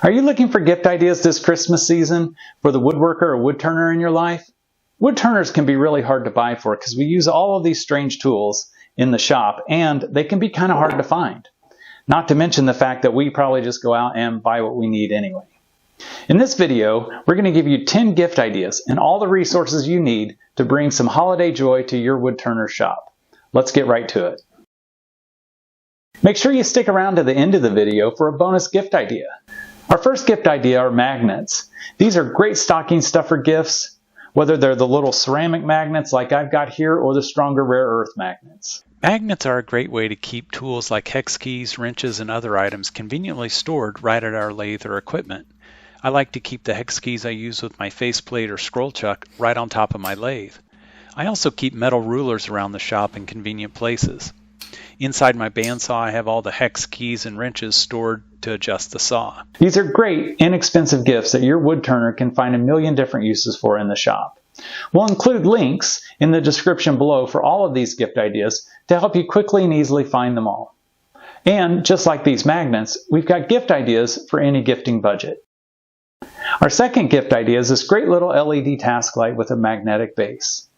Are you looking for gift ideas this Christmas season for the woodworker or woodturner in your life? Woodturners can be really hard to buy for because we use all of these strange tools in the shop and they can be kind of hard to find. Not to mention the fact that we probably just go out and buy what we need anyway. In this video, we're going to give you 10 gift ideas and all the resources you need to bring some holiday joy to your woodturner shop. Let's get right to it. Make sure you stick around to the end of the video for a bonus gift idea. Our first gift idea are magnets. These are great stocking stuffer gifts, whether they're the little ceramic magnets like I've got here or the stronger rare earth magnets. Magnets are a great way to keep tools like hex keys, wrenches, and other items conveniently stored right at our lathe or equipment. I like to keep the hex keys I use with my faceplate or scroll chuck right on top of my lathe. I also keep metal rulers around the shop in convenient places. Inside my bandsaw, I have all the hex keys and wrenches stored to adjust the saw. These are great, inexpensive gifts that your woodturner can find a million different uses for in the shop. We'll include links in the description below for all of these gift ideas to help you quickly and easily find them all. And just like these magnets, we've got gift ideas for any gifting budget. Our second gift idea is this great little LED task light with a magnetic base.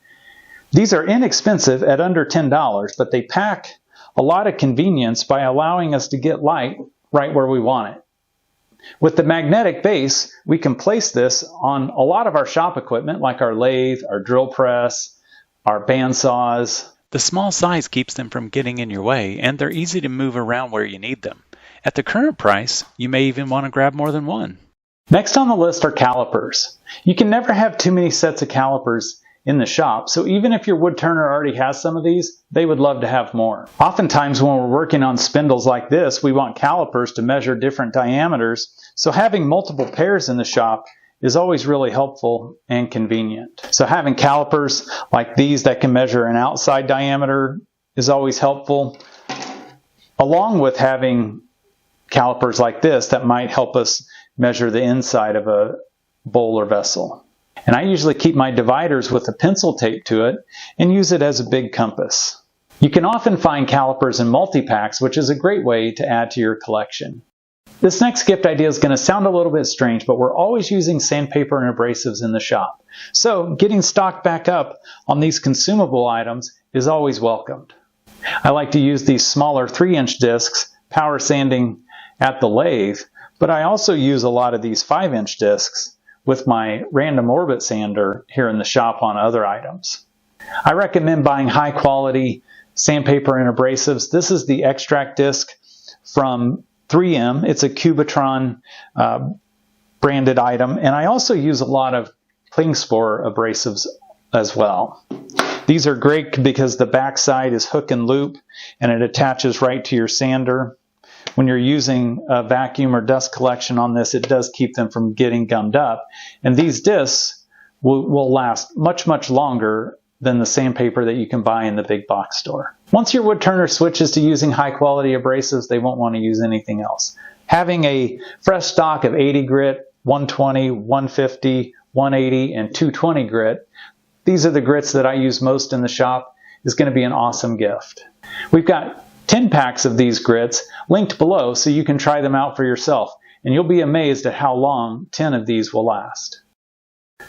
These are inexpensive at under $10, but they pack a lot of convenience by allowing us to get light right where we want it. With the magnetic base, we can place this on a lot of our shop equipment like our lathe, our drill press, our bandsaws. The small size keeps them from getting in your way, and they're easy to move around where you need them. At the current price, you may even want to grab more than one. Next on the list are calipers. You can never have too many sets of calipers in the shop, so even if your woodturner already has some of these, they would love to have more. Oftentimes when we're working on spindles like this, we want calipers to measure different diameters, so having multiple pairs in the shop is always really helpful and convenient. So having calipers like these that can measure an outside diameter is always helpful, along with having calipers like this that might help us measure the inside of a bowl or vessel. And I usually keep my dividers with a pencil tape to it and use it as a big compass. You can often find calipers in multi-packs, which is a great way to add to your collection. This next gift idea is going to sound a little bit strange, but we're always using sandpaper and abrasives in the shop. So getting stocked back up on these consumable items is always welcomed. I like to use these smaller 3-inch discs, power sanding at the lathe, but I also use a lot of these 5-inch discs with my random orbit sander here in the shop on other items. I recommend buying high quality sandpaper and abrasives. This is the Xtract disc from 3M. It's a Cubitron branded item, and I also use a lot of Klingspor abrasives as well. These are great because the backside is hook and loop and it attaches right to your sander. When you're using a vacuum or dust collection on this, it does keep them from getting gummed up. And these discs will last much, much longer than the sandpaper that you can buy in the big box store. Once your woodturner switches to using high quality abrasives, they won't want to use anything else. Having a fresh stock of 80 grit, 120, 150, 180, and 220 grit, these are the grits that I use most in the shop, is going to be an awesome gift. We've got 10 packs of these grits linked below so you can try them out for yourself, and you'll be amazed at how long 10 of these will last.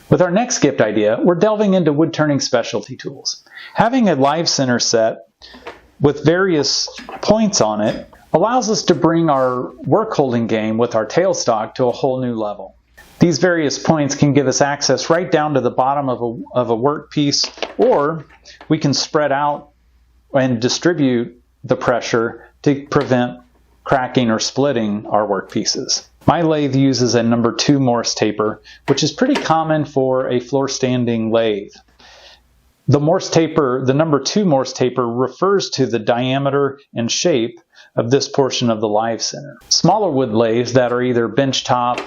With our next gift idea, we're delving into woodturning specialty tools. Having a live center set with various points on it allows us to bring our work holding game with our tailstock to a whole new level. These various points can give us access right down to the bottom of a workpiece, or we can spread out and distribute the pressure to prevent cracking or splitting our workpieces. My lathe uses a number 2 Morse taper, which is pretty common for a floor standing lathe. The number 2 Morse taper refers to the diameter and shape of this portion of the live center. Smaller wood lathes that are either bench top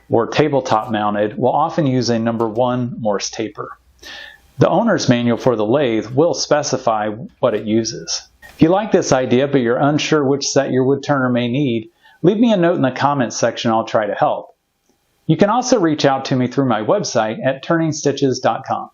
or tabletop mounted will often use a number 1 Morse taper. The owner's manual for the lathe will specify what it uses. If you like this idea but you're unsure which set your woodturner may need, leave me a note in the comments section. I'll try to help. You can also reach out to me through my website at turningstitches.com.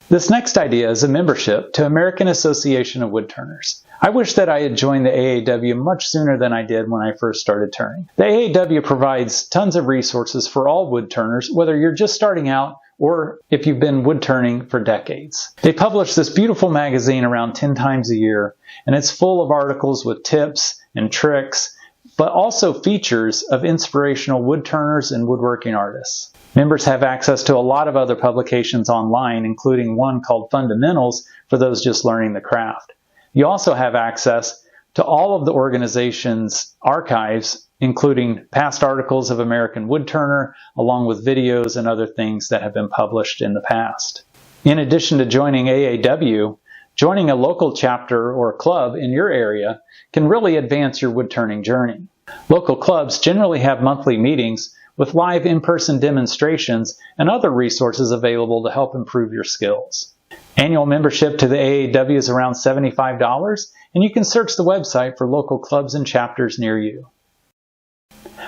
This next idea is a membership to American Association of Woodturners. I wish that I had joined the AAW much sooner than I did when I first started turning. The AAW provides tons of resources for all wood turners, whether you're just starting out or if you've been wood turning for decades. They publish this beautiful magazine around 10 times a year, and it's full of articles with tips and tricks, but also features of inspirational wood turners and woodworking artists. Members have access to a lot of other publications online, including one called Fundamentals for those just learning the craft. You also have access to all of the organization's archives, including past articles of American Woodturner, along with videos and other things that have been published in the past. In addition to joining AAW, joining a local chapter or club in your area can really advance your woodturning journey. Local clubs generally have monthly meetings with live in-person demonstrations and other resources available to help improve your skills. Annual membership to the AAW is around $75, and you can search the website for local clubs and chapters near you.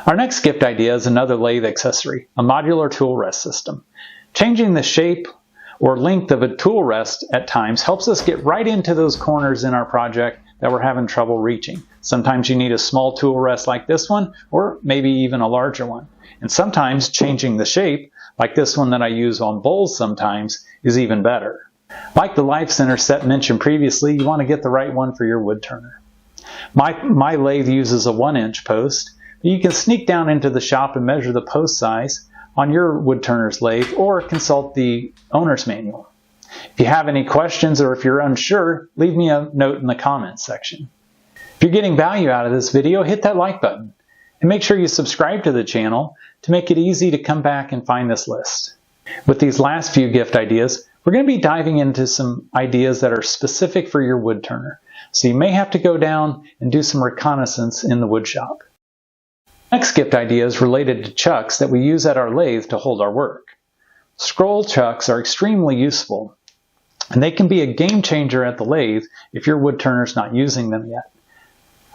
Our next gift idea is another lathe accessory, a modular tool rest system. Changing the shape or length of a tool rest at times helps us get right into those corners in our project that we're having trouble reaching. Sometimes you need a small tool rest like this one, or maybe even a larger one. And sometimes changing the shape, like this one that I use on bowls sometimes, is even better. Like the Life Center set mentioned previously, you want to get the right one for your wood turner. My lathe uses a 1-inch post. You can sneak down into the shop and measure the post size on your wood turner's lathe or consult the owner's manual. If you have any questions or if you're unsure, leave me a note in the comments section. If you're getting value out of this video, hit that like button and make sure you subscribe to the channel to make it easy to come back and find this list. With these last few gift ideas, we're going to be diving into some ideas that are specific for your wood turner, so you may have to go down and do some reconnaissance in the wood shop. Next gift idea is related to chucks that we use at our lathe to hold our work. Scroll chucks are extremely useful, and they can be a game changer at the lathe if your wood turner's not using them yet.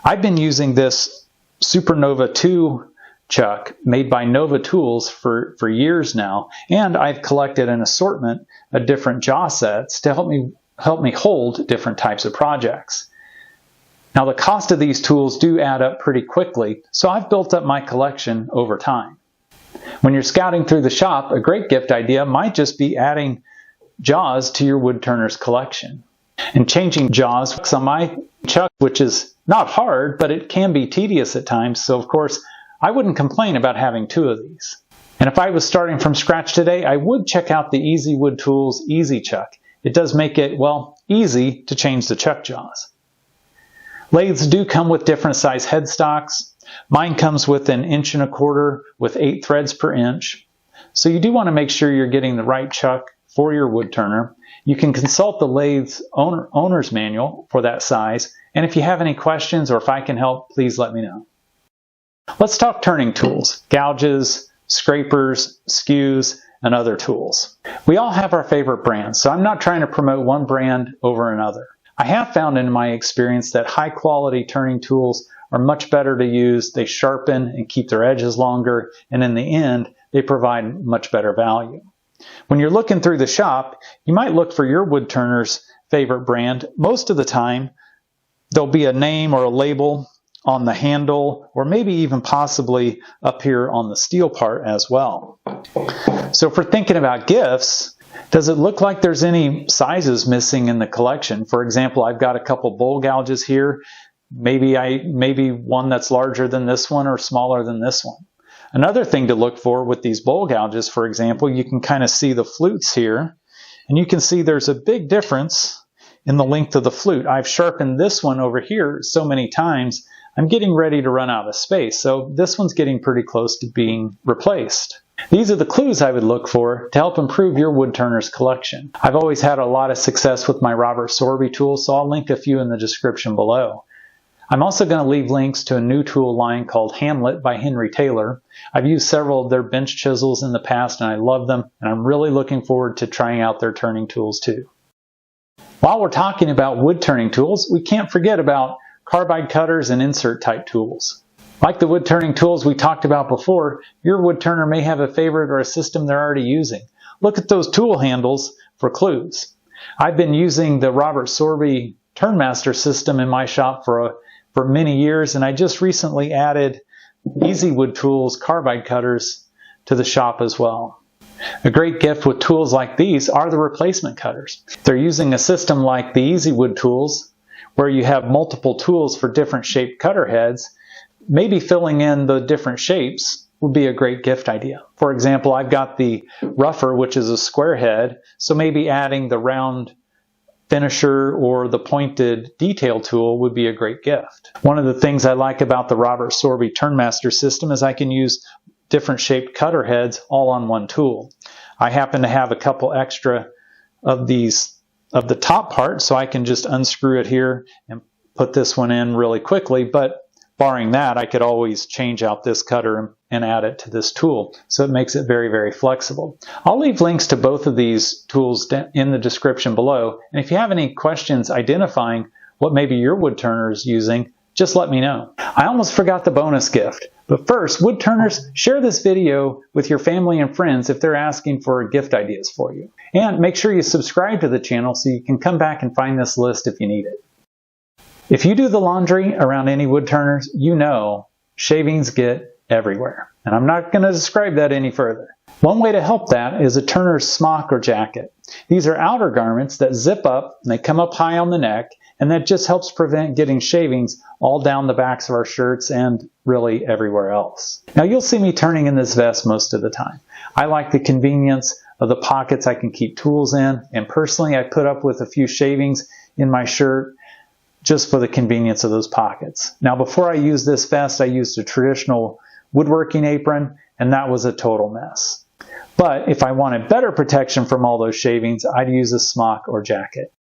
I've been using this Supernova 2 chuck made by Nova Tools for years now, and I've collected an assortment of different jaw sets to help me hold different types of projects. Now the cost of these tools do add up pretty quickly, so I've built up my collection over time. When you're scouting through the shop, a great gift idea might just be adding jaws to your wood turner's collection. And changing jaws on my chuck, which is not hard, but it can be tedious at times, so of course I wouldn't complain about having 2 of these. And if I was starting from scratch today, I would check out the Easy Wood Tools Easy Chuck. It does make it, well, easy to change the chuck jaws. Lathes do come with different size headstocks. Mine comes with 1 1/4 inch with 8 threads per inch. So you do want to make sure you're getting the right chuck for your wood turner. You can consult the lathe's owner's manual for that size. And if you have any questions or if I can help, please let me know. Let's talk turning tools, gouges, scrapers, skews, and other tools. We all have our favorite brands, so I'm not trying to promote one brand over another. I have found in my experience that high quality turning tools are much better to use. They sharpen and keep their edges longer, and in the end, they provide much better value. When you're looking through the shop, you might look for your wood turner's favorite brand. Most of the time, there'll be a name or a label on the handle, or maybe even possibly up here on the steel part as well. So if we're thinking about gifts, does it look like there's any sizes missing in the collection? For example, I've got a couple bowl gouges here. Maybe one that's larger than this one or smaller than this one. Another thing to look for with these bowl gouges, for example, you can kind of see the flutes here, and you can see there's a big difference in the length of the flute. I've sharpened this one over here so many times, I'm getting ready to run out of space, so this one's getting pretty close to being replaced. These are the clues I would look for to help improve your wood turner's collection. I've always had a lot of success with my Robert Sorby tools, so I'll link a few in the description below. I'm also going to leave links to a new tool line called Hamlet by Henry Taylor. I've used several of their bench chisels in the past and I love them, and I'm really looking forward to trying out their turning tools too. While we're talking about wood turning tools, we can't forget about carbide cutters and insert type tools. Like the wood turning tools we talked about before, your wood turner may have a favorite or a system they're already using. Look at those tool handles for clues. I've been using the Robert Sorby Turnmaster system in my shop for many years, and I just recently added Easy Wood Tools carbide cutters to the shop as well. A great gift with tools like these are the replacement cutters. They're using a system like the Easy Wood Tools, where you have multiple tools for different shaped cutter heads. Maybe filling in the different shapes would be a great gift idea. For example, I've got the rougher, which is a square head, so maybe adding the round finisher or the pointed detail tool would be a great gift. One of the things I like about the Robert Sorby Turnmaster system is I can use different shaped cutter heads all on one tool. I happen to have a couple extra of these of the top part, so I can just unscrew it here and put this one in really quickly, but barring that, I could always change out this cutter and add it to this tool, so it makes it very, very flexible. I'll leave links to both of these tools in the description below, and if you have any questions identifying what maybe your woodturner is using, just let me know. I almost forgot the bonus gift, but first, Woodturners, share this video with your family and friends if they're asking for gift ideas for you. And make sure you subscribe to the channel so you can come back and find this list if you need it. If you do the laundry around any woodturners, you know shavings get everywhere. And I'm not going to describe that any further. One way to help that is a turner's smock or jacket. These are outer garments that zip up and they come up high on the neck, and that just helps prevent getting shavings all down the backs of our shirts and really everywhere else. Now you'll see me turning in this vest most of the time. I like the convenience of the pockets I can keep tools in, and personally I put up with a few shavings in my shirt just for the convenience of those pockets. Now before I used this vest, I used a traditional woodworking apron, and that was a total mess. But if I wanted better protection from all those shavings, I'd use a smock or jacket.